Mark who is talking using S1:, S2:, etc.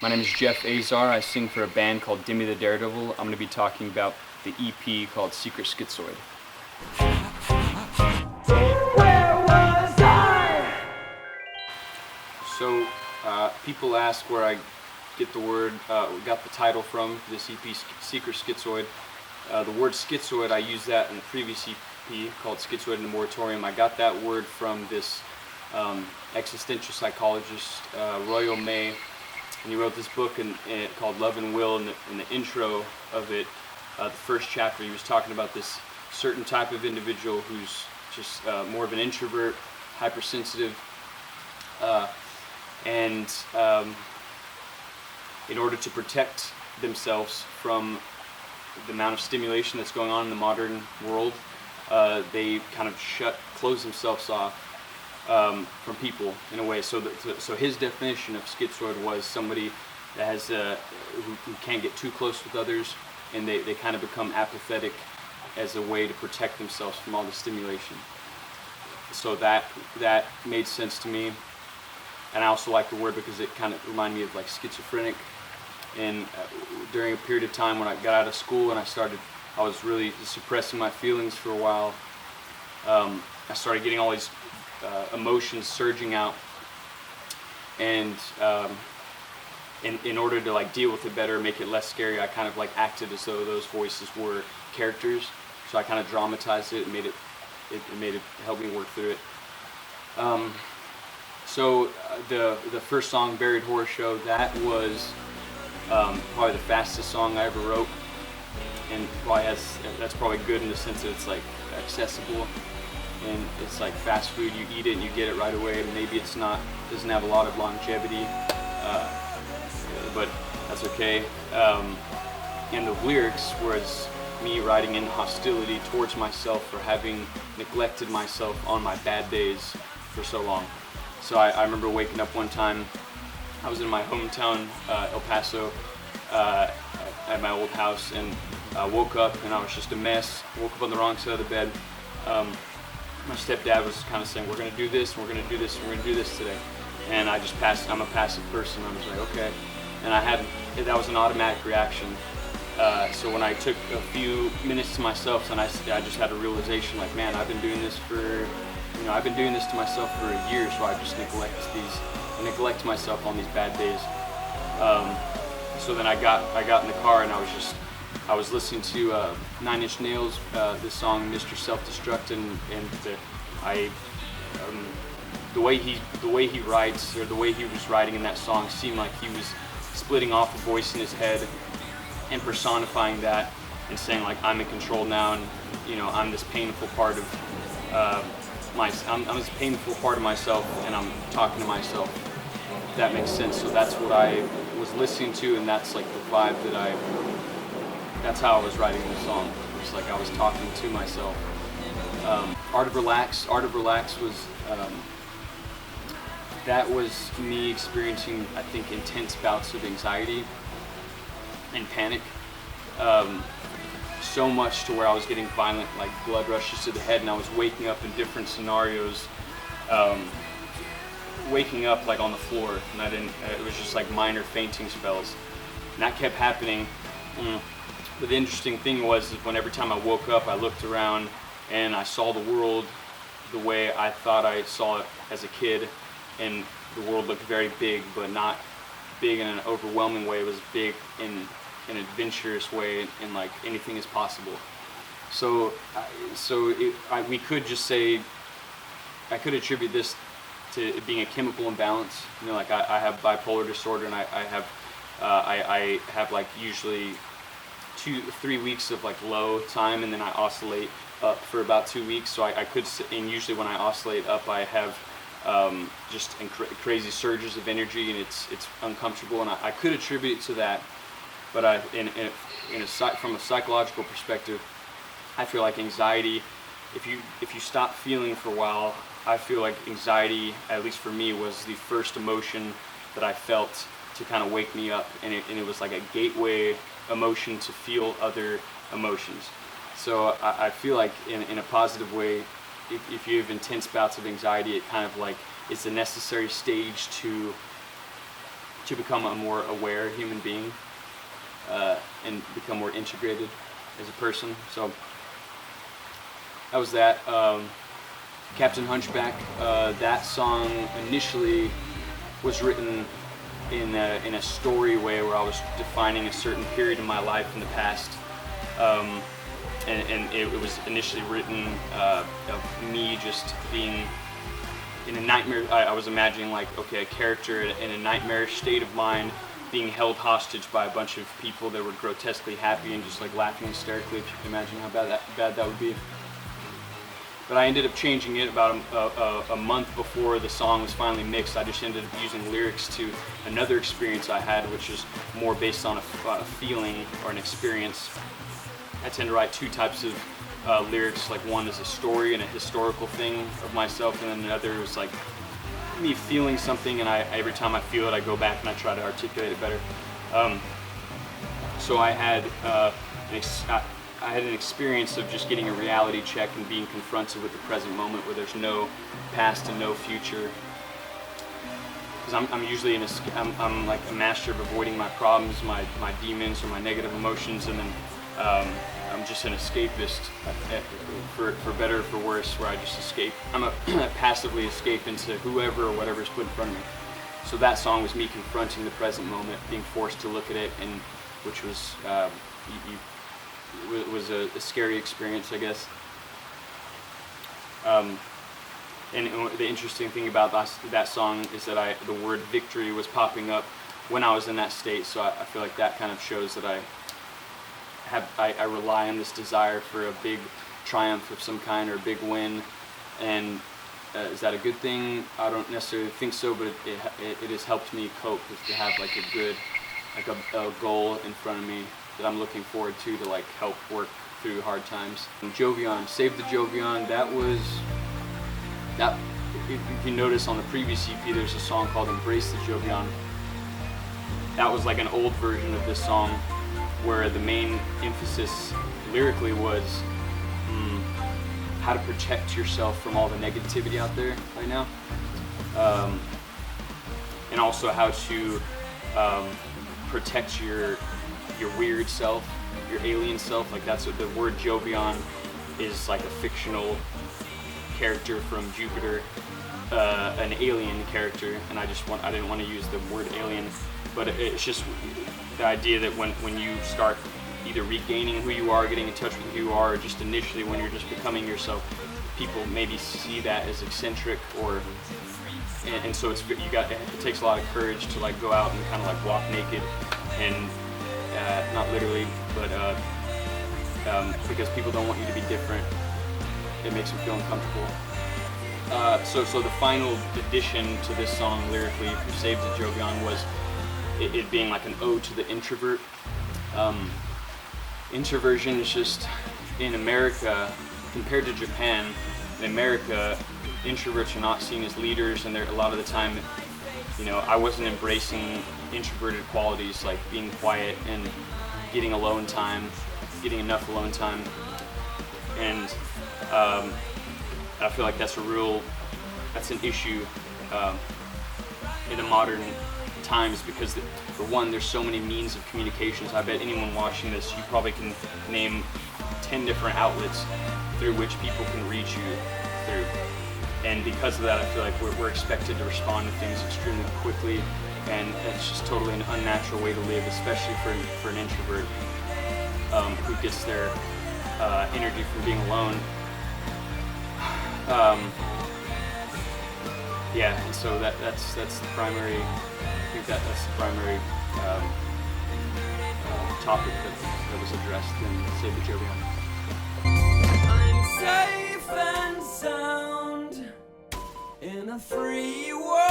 S1: My name is Jeff Azar. I sing for a band called Demi the Daredevil. I'm going to be talking about the EP called Secret Schizoid. Where was I? So people ask where I get the word, got the title from this EP, Secret Schizoid. The word schizoid, I used that in the previous EP called Schizoid in the Moratorium. I got that word from this existential psychologist, Royal May, and he wrote this book called Love and Will. In the intro of it, the first chapter, he was talking about this certain type of individual who's just more of an introvert, hypersensitive, and in order to protect themselves from the amount of stimulation that's going on in the modern world, they kind of close themselves off from people in a way. So his definition of schizoid was somebody that has who can't get too close with others, and they kind of become apathetic as a way to protect themselves from all the stimulation. So that made sense to me, and I also like the word because it kind of reminded me of like schizophrenic. And during a period of time when I got out of school and I was really suppressing my feelings for a while, I started getting all these emotions surging out, and in order to like deal with it better, make it less scary, I kind of like acted as though those voices were characters. So I kind of dramatized it and made it help me work through it. So the first song, Buried Horror Show, that was probably the fastest song I ever wrote, and that's probably good in the sense that it's like accessible, and it's like fast food. You eat it and you get it right away. Maybe doesn't have a lot of longevity, but that's okay. And the lyrics was me writing in hostility towards myself for having neglected myself on my bad days for so long. So I remember waking up one time. I was in my hometown, El Paso, at my old house, and I woke up and I was just a mess. Woke up on the wrong side of the bed. My stepdad was kind of saying, "We're going to do this, we're going to do this, we're going to do this today." And I just I'm a passive person. I was like, okay. And that was an automatic reaction. So when I took a few minutes to myself, and I just had a realization, like, man, I've been doing this to myself for a year, so I just neglect myself on these bad days. So then I got in the car and I was listening to 9 Inch Nails, this song Mr. Self-Destruct, and the way he writes, or the way he was writing in that song, seemed like he was splitting off a voice in his head and personifying that and saying, like, I'm in control now, and I'm this painful part of I'm this painful part of myself, and I'm talking to myself. If that makes sense. So that's what I was listening to, and that's like the vibe that's how I was writing the song. It's like I was talking to myself. Art of Relax was that was me experiencing, I think, intense bouts of anxiety and panic. So much to where I was getting violent, like blood rushes to the head, and I was waking up in different scenarios, waking up like on the floor, and it was just like minor fainting spells, and that kept happening. But the interesting thing was when every time I woke up, I looked around and I saw the world the way I thought I saw it as a kid, and the world looked very big, but not big in an overwhelming way. It was big in an adventurous way, and like anything is possible. So we could just say, I could attribute this to it being a chemical imbalance. Like I have bipolar disorder, and I have like usually 2-3 weeks of like low time, and then I oscillate up for about 2 weeks. So I could, and usually when I oscillate up, I have just crazy surges of energy, and it's uncomfortable, and I could attribute it to that. But from a psychological perspective, I feel like anxiety, if you stop feeling for a while, I feel like anxiety, at least for me, was the first emotion that I felt to kind of wake me up, and it was like a gateway emotion to feel other emotions. So I feel like in a positive way, if you have intense bouts of anxiety, it kind of like is the necessary stage to to become a more aware human being and become more integrated as a person. So that was that. Captain Hunchback, that song initially was written in a story way where I was defining a certain period in my life in the past. And it was initially written of me just being in a nightmare. I was imagining, like, okay, a character in a nightmarish state of mind being held hostage by a bunch of people that were grotesquely happy and just like laughing hysterically, if you can imagine how bad that would be. But I ended up changing it about a month before the song was finally mixed. I just ended up using lyrics to another experience I had, which is more based on a feeling or an experience. I tend to write two types of lyrics. Like, one is a story and a historical thing of myself, and then another is like me feeling something, and every time I feel it, I go back and I try to articulate it better. So I had an experience of just getting a reality check and being confronted with the present moment, where there's no past and no future. Because I'm usually I'm like a master of avoiding my problems, my demons, or my negative emotions, and then I'm just an escapist, for better or for worse, where I just escape. I'm a passively escape into whoever or whatever is put in front of me. So that song was me confronting the present moment, being forced to look at it, and which was was a scary experience, I guess. And the interesting thing about that song is that the word victory was popping up when I was in that state. So I feel like that kind of shows that I rely on this desire for a big triumph of some kind, or a big win. And is that a good thing? I don't necessarily think so, but it has helped me cope, is to have like a goal in front of me that I'm looking forward to like help work through hard times. And Jovian, Save the Jovian, if you notice on the previous EP, there's a song called Embrace the Jovian. That was like an old version of this song, where the main emphasis lyrically was how to protect yourself from all the negativity out there right now, and also how to protect your weird self, your alien self. Like, that's what the word Jovian is, like a fictional character from Jupiter, an alien character, and I didn't want to use the word alien, but it's just the idea that when you start either regaining who you are, getting in touch with who you are, or just initially when you're just becoming yourself, people maybe see that as eccentric, and so it takes a lot of courage to like go out and kind of like walk naked, and not literally, but because people don't want you to be different, it makes them feel uncomfortable. So the final addition to this song lyrically for Save the Jovian was it being like an ode to the introvert. Introversion is just, in America, compared to Japan, in America, introverts are not seen as leaders, and a lot of the time, I wasn't embracing introverted qualities like being quiet and getting alone time, getting enough alone time, and I feel like that's an issue in the modern times, because for one, there's so many means of communications. I bet anyone watching this, you probably can name 10 different outlets through which people can reach you through. And because of that, I feel like we're expected to respond to things extremely quickly, and it's just totally an unnatural way to live, especially for an introvert who gets their energy from being alone. And so that's the primary. I think that's the primary topic that was addressed in Save the Jovian.
S2: I'm safe and sound in a free world.